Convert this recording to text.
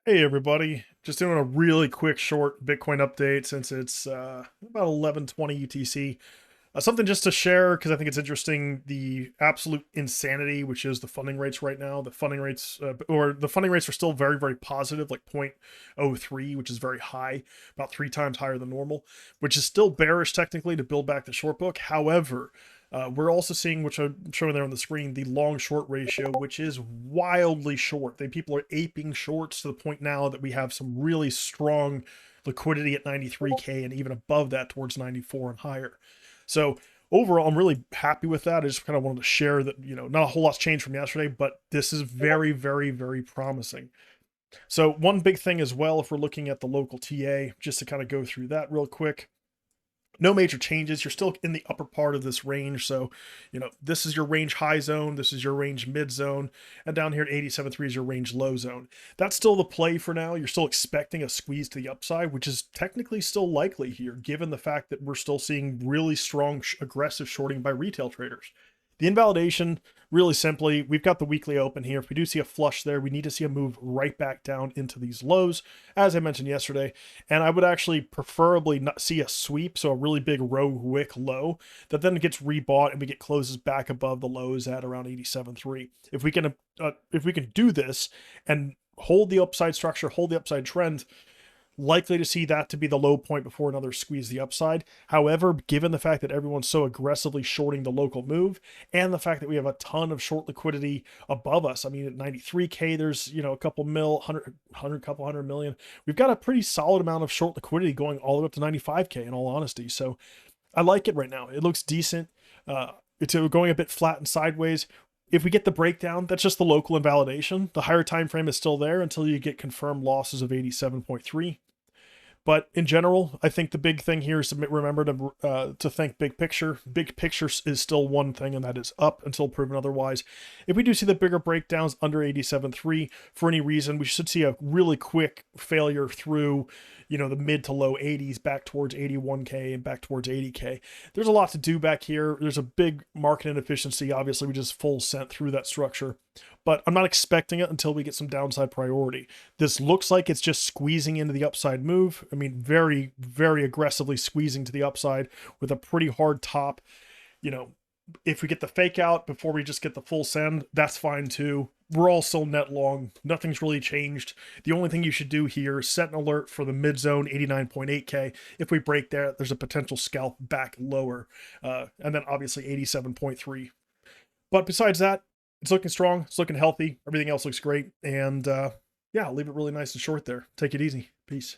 Hey everybody, just doing a really quick short Bitcoin update since it's about 11:20 UTC. Something just to share because I think it's interesting the absolute insanity, which is the funding rates right now. The funding rates are still very, very positive, like 0.03, which is very high, about 3 times higher than normal, which is still bearish technically to build back the short book. However, we're also seeing, which I'm showing there on the screen, the long short ratio, which is wildly short. People are aping shorts to the point now that we have some really strong liquidity at 93K and even above that towards 94 and higher. So overall, I'm really happy with that. I just kind of wanted to share that, not a whole lot's changed from yesterday, but this is very, very, very promising. So one big thing as well, if we're looking at the local TA, just to kind of go through that real quick, no major changes. You're still in the upper part of this range. So, this is your range high zone. This is your range mid zone. And down here at 87.3 is your range low zone. That's still the play for now. You're still expecting a squeeze to the upside, which is technically still likely here, given the fact that we're still seeing really strong, aggressive shorting by retail traders. The invalidation, really simply, we've got the weekly open here. If we do see a flush there, we need to see a move right back down into these lows, as I mentioned yesterday. And I would actually preferably not see a sweep, so a really big row wick low that then gets rebought and we get closes back above the lows at around 87.3. If we can do this and hold the upside structure, hold the upside trend, likely to see that to be the low point before another squeeze the upside. However, given the fact that everyone's so aggressively shorting the local move and the fact that we have a ton of short liquidity above us, I mean, at 93K, there's, a couple mil, 100, couple hundred million. We've got a pretty solid amount of short liquidity going all the way up to 95K in all honesty. So I like it right now. It looks decent. It's going a bit flat and sideways. If we get the breakdown, that's just the local invalidation. The higher time frame is still there until you get confirmed losses of 87.3. But in general, I think the big thing here is to remember to think big picture. Big picture is still one thing, and that is up until proven otherwise. If we do see the bigger breakdowns under 87.3 for any reason, we should see a really quick failure through, the mid to low 80s back towards 81K and back towards 80K. There's a lot to do back here. There's a big market inefficiency. Obviously, we just full sent through that structure. But I'm not expecting it until we get some downside priority. This looks like it's just squeezing into the upside move. I mean, very, very aggressively squeezing to the upside with a pretty hard top. If we get the fake out before we just get the full send, that's fine too. We're all still net long. Nothing's really changed. The only thing you should do here is set an alert for the mid zone 89.8K. If we break there, there's a potential scalp back lower. And then obviously 87.3. But besides that, it's looking strong. It's looking healthy. Everything else looks great. And yeah, I'll leave it really nice and short there. Take it easy. Peace.